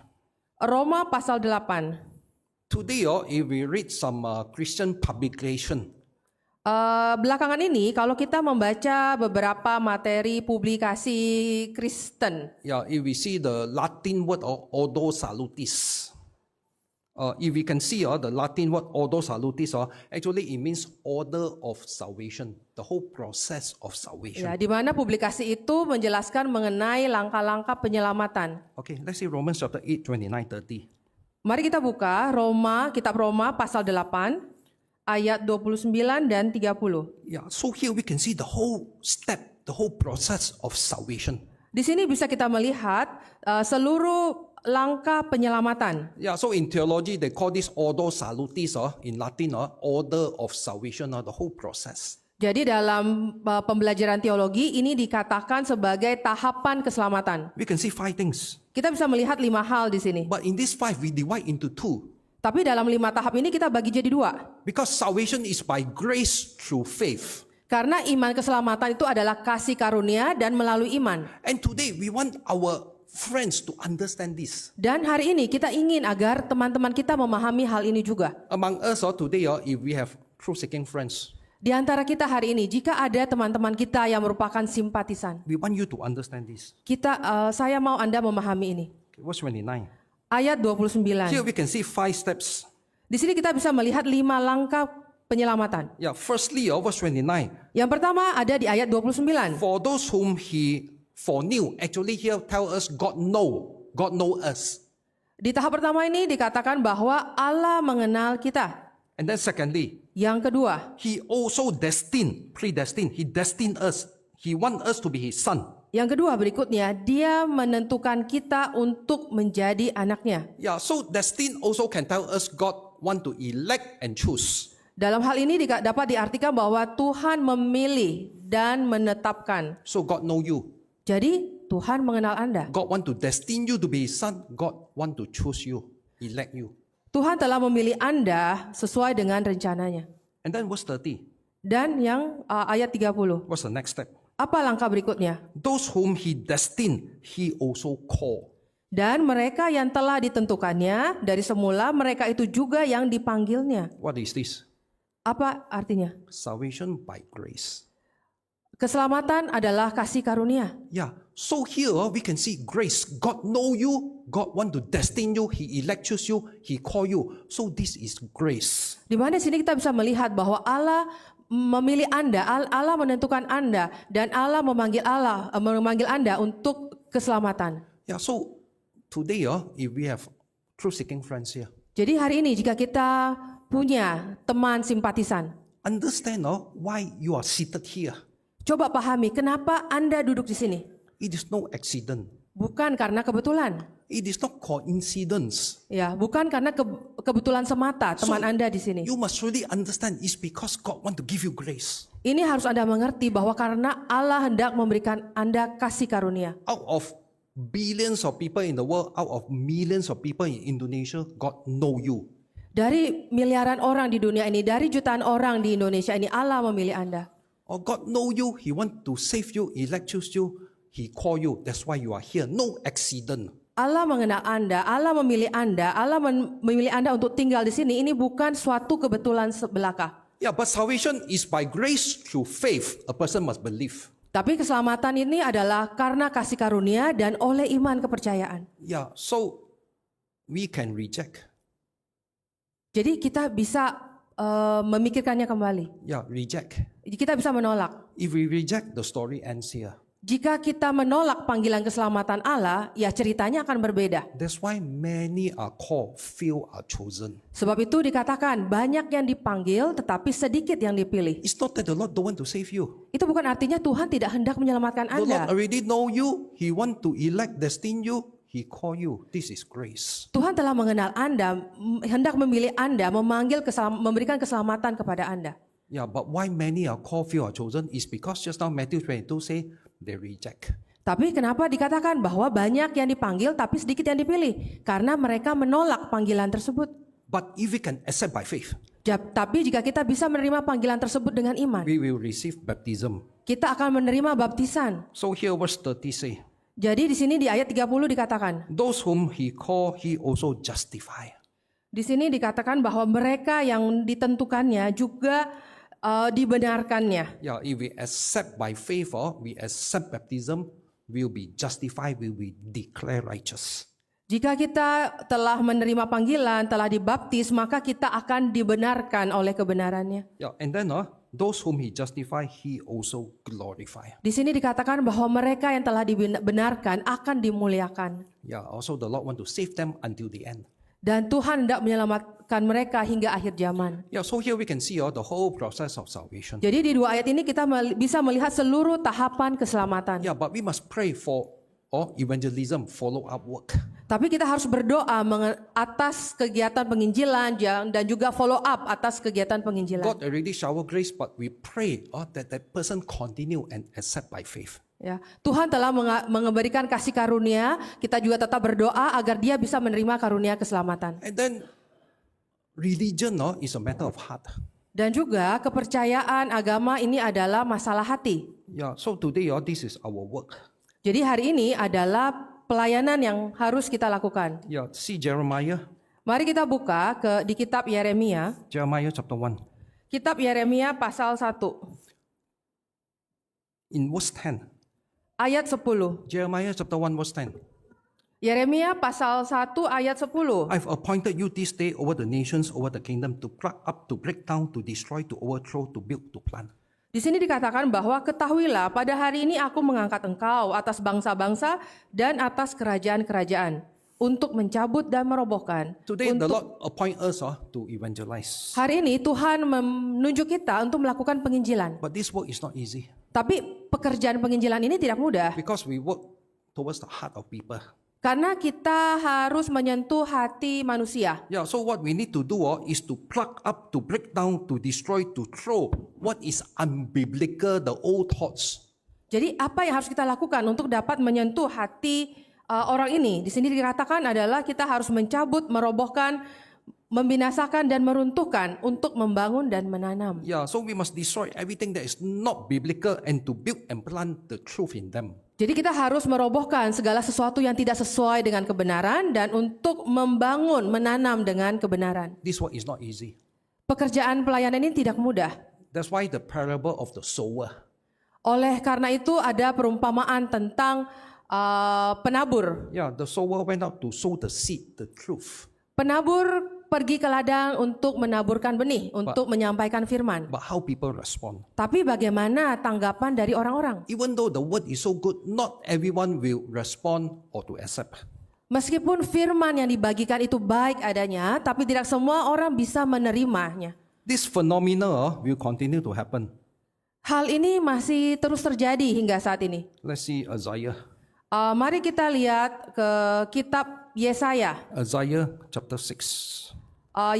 Roma pasal 8. Today if we read some Christian publication, Belakangan ini kalau kita membaca beberapa materi publikasi Kristen, yeah, if we see the Latin word ordo salutis, if we can see the Latin word ordo salutis, actually it means order of salvation, the whole process of salvation. ya, di mana publikasi itu menjelaskan mengenai langkah-langkah penyelamatan. Okay, let's see Romans chapter 8, 29, 30. Mari kita buka kitab Roma pasal 8 ayat 29 dan 30. Yeah, so here we can see the whole step, the whole process of salvation. Di sini bisa kita melihat seluruh langkah penyelamatan. Yeah, so in theology they call this ordo salutis, in Latin, order of salvation, the whole process. Jadi dalam pembelajaran teologi ini dikatakan sebagai tahapan keselamatan. We can see 5 things. Kita bisa melihat 5 hal di sini. But in these 5, we divide into 2. Tapi dalam 5 tahap ini kita bagi jadi 2. Because salvation is by grace through faith. Karena iman keselamatan itu adalah kasih karunia dan melalui iman. And today we want our friends to understand this. Dan hari ini kita ingin agar teman-teman kita memahami hal ini juga. Among us today, if we have truth-seeking friends, Di antara kita hari ini, jika ada teman-teman kita yang merupakan simpatisan, we want you to understand this. saya mau Anda memahami ini. Okay, verse 29. Ayat 29. Here we can see 5 steps. Di sini kita bisa melihat 5 langkah penyelamatan. Yeah, firstly, verse 29. Yang pertama ada di ayat 29. For those whom he For new, actually here tell us God know us. Di tahap pertama ini dikatakan bahwa Allah mengenal kita. And then secondly, Yang kedua, He also predestined. He destined us. He want us to be His son. Yang kedua berikutnya, dia menentukan kita untuk menjadi anaknya. Yeah, so destined also can tell us God want to elect and choose. Dalam hal ini dapat diartikan bahwa Tuhan memilih dan menetapkan. So God know you. Jadi Tuhan mengenal Anda. God want to destine you to be His son. God want to choose you, elect you. Tuhan telah memilih Anda sesuai dengan rencananya. And then verse 30. Dan yang ayat 30. What's the next step? Apa langkah berikutnya? Those whom He destined, He also called. Dan mereka yang telah ditentukannya dari semula, mereka itu juga yang dipanggilnya. What is this? Apa artinya? Salvation by grace. Keselamatan adalah kasih karunia. Yeah. So here we can see grace. God know you. God want to destine you. He elect you. He call you. So this is grace. Di mana sini kita bisa melihat bahwa Allah memilih Anda, Allah menentukan Anda, dan Allah memanggil Anda untuk keselamatan. Yeah. So today, if we have truth seeking friends here, Jadi hari ini jika kita punya teman simpatisan, understand why you are seated here. coba pahami kenapa Anda duduk di sini. It is no accident. Bukan karena kebetulan. It is not coincidence. Ya, bukan karena kebetulan semata teman Anda di sini. You must really understand it's because God want to give you grace. Ini harus Anda mengerti bahwa karena Allah hendak memberikan Anda kasih karunia. Out of billions of people in the world, out of millions of people in Indonesia, God know you. Dari miliaran orang di dunia ini, dari jutaan orang di Indonesia ini, Allah memilih Anda. Or God know you, He want to save you, elect you, He call you. That's why you are here. No accident. Allah mengenal Anda, Allah memilih Anda untuk tinggal di sini. Ini bukan suatu kebetulan belaka. Yeah, but salvation is by grace through faith. A person must believe. Tapi keselamatan ini adalah karena kasih karunia dan oleh iman kepercayaan. Yeah, so we can reject. Jadi kita bisa memikirkannya kembali. Yeah, reject. Kita bisa menolak. If we reject, the story ends here. Jika kita menolak panggilan keselamatan Allah, ya ceritanya akan berbeda. That's why many are called, few are chosen. Sebab itu dikatakan banyak yang dipanggil tetapi sedikit yang dipilih. It's not that the Lord don't want to save you. Itu bukan artinya Tuhan tidak hendak menyelamatkan The Lord Anda. already know you. He want to elect, destine you. He call you. This is grace. Tuhan telah mengenal Anda, hendak memilih Anda, memberikan keselamatan kepada Anda. Yeah, but why many are called, few are chosen is because just now Matthew 22 say they reject. Tapi kenapa dikatakan bahwa banyak yang dipanggil tapi sedikit yang dipilih? Karena mereka menolak panggilan tersebut. But if we can accept by faith, Tapi jika kita bisa menerima panggilan tersebut dengan iman, we will receive baptism. kita akan menerima baptisan. So here verse 30 say, Jadi di sini di ayat 30 dikatakan, those whom He call, He also justify. di sini dikatakan bahwa mereka yang ditentukannya juga dibenarkannya. Yeah, if we accept by faith or we accept baptism, we'll be justified, we'll be declared righteous. Jika kita telah menerima panggilan, telah dibaptis, maka kita akan dibenarkan oleh kebenarannya. Yeah, and then those whom He justify, He also glorify. Di sini dikatakan bahwa mereka yang telah dibenarkan akan dimuliakan. Yeah, also the Lord want to save them until the end. Dan Tuhan hendak menyelamatkan mereka hingga akhir zaman. Yeah, so here we can see the whole process of salvation. Jadi di dua ayat ini kita bisa melihat seluruh tahapan keselamatan. Yeah, but we must pray for evangelism, follow up work. Tapi kita harus berdoa atas kegiatan penginjilan dan juga follow up atas kegiatan penginjilan. God already shower grace, but we pray that person continue and accept by faith. Ya, Tuhan telah memberikan kasih karunia, kita juga tetap berdoa agar dia bisa menerima karunia keselamatan. And then religion is a matter of heart. Dan juga kepercayaan agama ini adalah masalah hati. Yeah, so today this is our work. Jadi hari ini adalah pelayanan yang harus kita lakukan. Yeah, see Jeremiah. Mari kita buka di kitab Yeremia. Jeremiah chapter 1. Kitab Yeremia pasal 1. In verse 10. Ayat 10. Jeremiah chapter 1 verse 10. Yeremia pasal 1 ayat 10. I've appointed you this day over the nations, over the kingdom, to pluck up, to break down, to destroy, to overthrow, to build, to plant. Di sini dikatakan bahwa ketahuilah pada hari ini aku mengangkat engkau atas bangsa-bangsa dan atas kerajaan-kerajaan untuk mencabut dan merobohkan. Today, the Lord appoint us to evangelize. Hari ini Tuhan menunjuk kita untuk melakukan penginjilan. But this work is not easy Tapi pekerjaan penginjilan ini tidak mudah because we work towards the heart of people. karena kita harus menyentuh hati manusia. Yeah, so what we need to do is to plug up, to break down, to destroy, to throw what is unbiblical, the old thoughts. Jadi apa yang harus kita lakukan untuk dapat menyentuh hati orang ini? Di sini dikatakan adalah kita harus mencabut, merobohkan, membinasakan dan meruntuhkan untuk membangun dan menanam. Yeah, so we must destroy everything that is not biblical and to build and plant the truth in them. Jadi kita harus merobohkan segala sesuatu yang tidak sesuai dengan kebenaran dan untuk membangun, menanam dengan kebenaran. This work is not easy. Pekerjaan pelayanan ini tidak mudah. That's why the parable of the sower. Oleh karena itu ada perumpamaan tentang penabur. Yeah, the sower went out to sow the seed, the truth. Penabur pergi ke ladang untuk menaburkan benih, untuk menyampaikan firman. But how people respond? Tapi bagaimana tanggapan dari orang-orang? Even though the word is so good, not everyone will respond or to accept. Meskipun firman yang dibagikan itu baik adanya, tapi tidak semua orang bisa menerimanya. This phenomena will continue to happen. Hal ini masih terus terjadi hingga saat ini. Let's see Isaiah. Mari kita lihat ke kitab Yesaya. Isaiah chapter 6,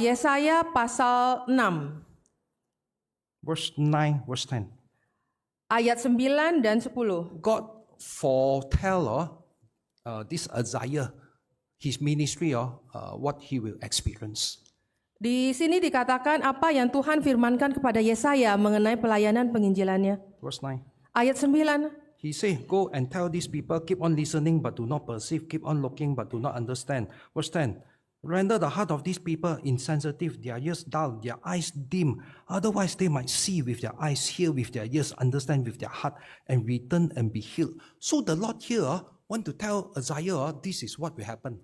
Yesaya pasal 6, verse 9, verse 10. ayat 9 dan 10. God foretell this Isaiah, his ministry, what he will experience. Di sini dikatakan apa yang Tuhan firmankan kepada Yesaya mengenai pelayanan penginjilannya. Verse 9. Ayat 9. He said, go and tell these people, keep on listening but do not perceive, keep on looking but do not understand. Verse 10. Render the heart of these people insensitive, their ears dull, their eyes dim. Otherwise they might see with their eyes, hear with their ears, understand with their heart, and return and be healed. So the Lord here want to tell Isaiah, this is what will happen.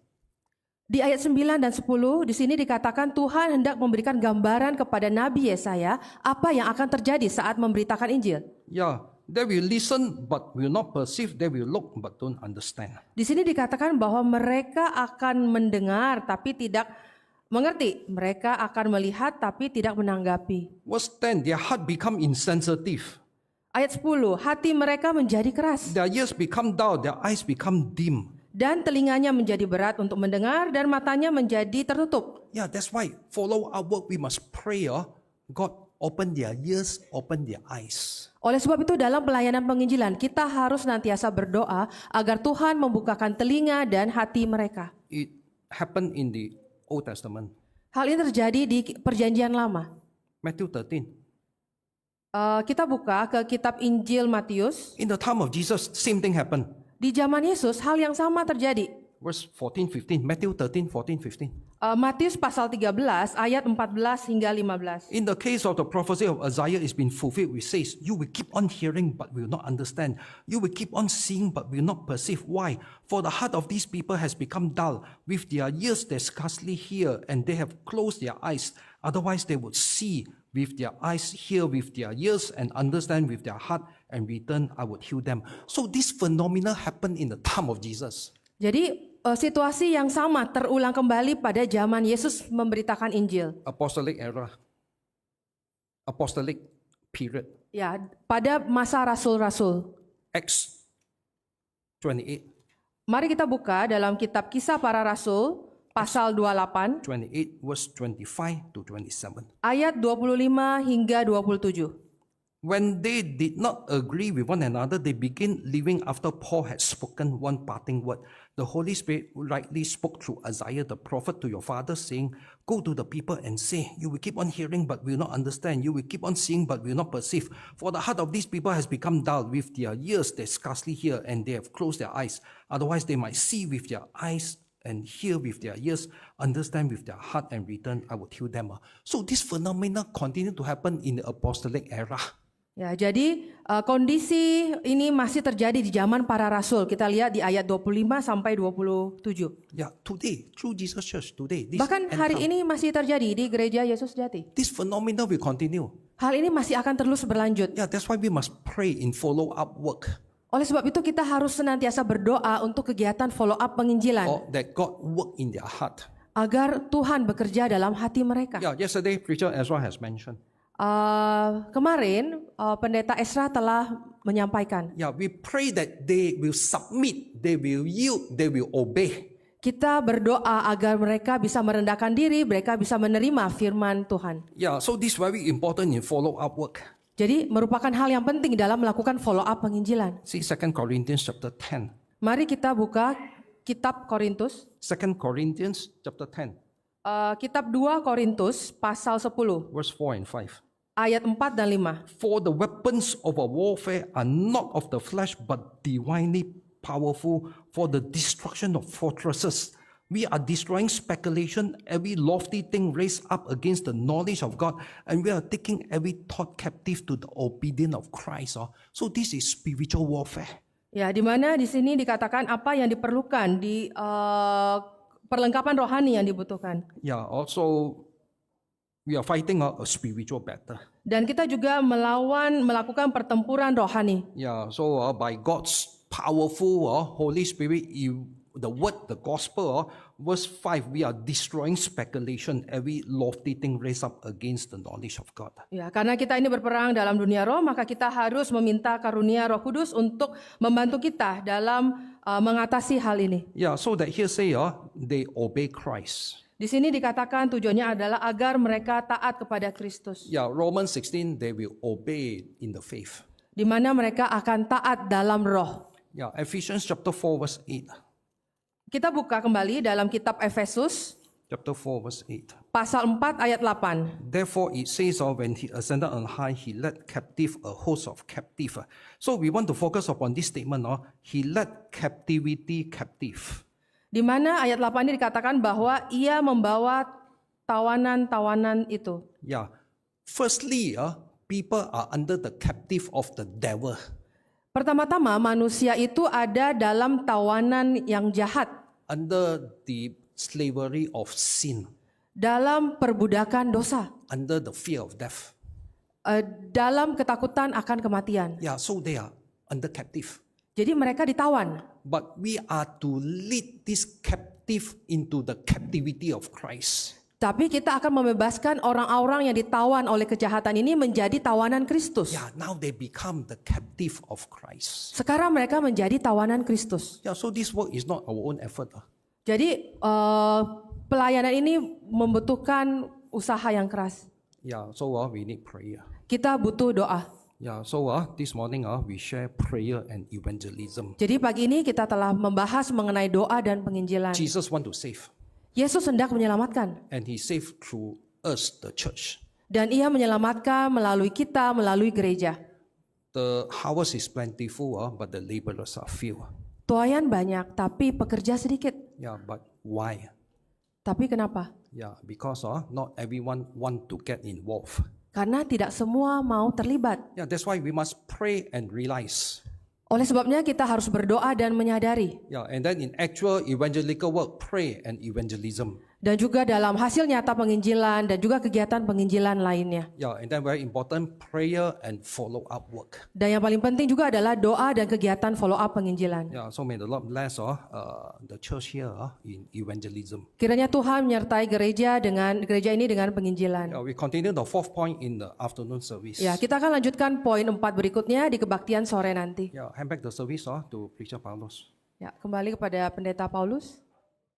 Di ayat 9 dan 10 di sini dikatakan Tuhan hendak memberikan gambaran kepada Nabi Yesaya apa yang akan terjadi saat memberitakan Injil. Yeah, they will listen but will not perceive, they will look but don't understand. Di sini dikatakan bahwa mereka akan mendengar tapi tidak mengerti. Mereka akan melihat tapi tidak menanggapi. Verse 10, their heart become insensitive. Ayat 10, hati mereka menjadi keras Their ears become dull, their eyes become dim. dan telinganya menjadi berat untuk mendengar dan matanya menjadi tertutup. Yeah, that's why follow our work, we must pray. God, open their ears, open their eyes. Oleh sebab itu dalam pelayanan penginjilan kita harus nantiasa berdoa agar Tuhan membukakan telinga dan hati mereka. It happened in the Old Testament. Hal ini terjadi di Perjanjian Lama. Matthew 13. Kita buka ke kitab Injil Matius. In the time of Jesus, same thing happened. Di zaman Yesus hal yang sama terjadi. Verse 14, 15. Matthew 13, 14, 15. Matius pasal 13 ayat 14 hingga 15. In the case of the prophecy of Isaiah is been fulfilled, which says, you will keep on hearing but will not understand. You will keep on seeing but will not perceive. Why? For the heart of these people has become dull. With their ears they scarcely hear, and they have closed their eyes. Otherwise they would see with their eyes, hear with their ears, and understand with their heart, and return, I would heal them. So this phenomena happened in the time of Jesus. Jadi situasi yang sama terulang kembali pada zaman Yesus memberitakan Injil. Apostolic era. Apostolic period. Ya, pada masa rasul-rasul. Acts 28. Mari kita buka dalam kitab Kisah Para Rasul pasal 28 28 verse 25 to 27. ayat 25 hingga 27. When they did not agree with one another, they began living after Paul had spoken one parting word. The Holy Spirit rightly spoke through Isaiah the prophet to your father, saying, go to the people and say, you will keep on hearing but will not understand. You will keep on seeing but will not perceive. For the heart of these people has become dull. With their ears they scarcely hear, and they have closed their eyes. Otherwise they might see with their eyes and hear with their ears, understand with their heart, and return, I would heal them. So this phenomena continued to happen in the apostolic era. Ya, jadi kondisi ini masih terjadi di zaman para rasul. Kita lihat di ayat 25 sampai 27. Yeah, today, through Jesus Church, today, this Bahkan hari end time, ini masih terjadi di gereja Yesus Jati. this phenomena will continue. hal ini masih akan terus berlanjut. Yeah, that's why we must pray in follow-up work. Oleh sebab itu kita harus senantiasa berdoa untuk kegiatan follow up penginjilan Or that God work in their heart. agar Tuhan bekerja dalam hati mereka. Yeah, yesterday preacher Ezra has mentioned. Kemarin pendeta Esra telah menyampaikan, Yeah, we pray that they will submit, they will yield, they will obey. kita berdoa agar mereka bisa merendahkan diri, mereka bisa menerima firman Tuhan. Yeah, so this is very important in follow-up work. Jadi merupakan hal yang penting dalam melakukan follow up penginjilan. See 2 Corinthians chapter 10. Mari kita buka kitab Korintus, 2 Corinthians chapter 10, kitab 2 Korintus pasal 10 verse 4 and 5. ayat 4 dan 5. For the weapons of our warfare are not of the flesh, but divinely powerful for the destruction of fortresses. We are destroying speculation, every lofty thing raised up against the knowledge of God, and we are taking every thought captive to the obedience of Christ. So this is spiritual warfare. Ya, di mana di sini dikatakan apa yang diperlukan di perlengkapan rohani yang dibutuhkan. Yeah, also we are fighting a spiritual battle. Dan kita juga melakukan pertempuran rohani. Yeah, so by God's powerful Holy Spirit, the word, the gospel, verse 5, we are destroying speculation, every lofty thing raised up against the knowledge of God. Ya, karena kita ini berperang dalam dunia roh, maka kita harus meminta karunia Roh Kudus untuk membantu kita dalam mengatasi hal ini. Yeah, so that here say, they obey Christ. Di sini dikatakan tujuannya adalah agar mereka taat kepada Kristus. Yeah, Romans 16, they will obey in the faith. Di mana mereka akan taat dalam roh. Yeah, Ephesians chapter 4, verse 8. Kita buka kembali dalam kitab Efesus, Chapter 4, verse 8. pasal 4 ayat 8. Therefore it says, when he ascended on high, he led captive a host of captive. So we want to focus upon this statement, he led captivity captive. Di mana ayat 8 ini dikatakan bahwa ia membawa tawanan-tawanan itu. Yeah. Firstly, people are under the captive of the devil. Pertama-tama manusia itu ada dalam tawanan yang jahat, Under the slavery of sin. dalam perbudakan dosa, Under the fear of death. dalam ketakutan akan kematian. Yeah, so they are under captive. Jadi mereka ditawan. But we are to lead this captive into the captivity of Christ. Tapi kita akan membebaskan orang-orang yang ditawan oleh kejahatan ini menjadi tawanan Kristus. Yeah, now they become the captive of Christ. Sekarang mereka menjadi tawanan Kristus. Yeah, so this work is not our own effort. Jadi pelayanan ini membutuhkan usaha yang keras. Yeah, so we need prayer. Kita butuh doa. Yeah, so this morning we share prayer and evangelism. Jadi pagi ini kita telah membahas mengenai doa dan penginjilan. Jesus want to save, Yesus hendak menyelamatkan. and he saved through us, the church. Dan ia menyelamatkan melalui kita, melalui gereja. The harvest is plentiful, but the laborers are few. Tuaian banyak, tapi pekerja sedikit. Yeah, but why? Tapi kenapa? Yeah, because not everyone want to get involved. Karena tidak semua mau terlibat. Yeah, that's why we must pray and realize. Oleh sebabnya kita harus berdoa dan menyadari. Yeah, and then in actual evangelical work, pray and evangelism. Dan juga dalam hasil nyata penginjilan dan juga kegiatan penginjilan lainnya. Yeah, and then very important, prayer and follow-up work. Dan yang paling penting juga adalah doa dan kegiatan follow up penginjilan. Yeah, so may the Lord bless the church here in evangelism. Kiranya Tuhan menyertai gereja ini dengan penginjilan. Yeah, we continue the fourth point in the afternoon service. Ya, kita akan lanjutkan poin 4 berikutnya di kebaktian sore nanti. Yeah, hand back the service to Preacher Paulus. Ya, kembali kepada Pendeta Paulus.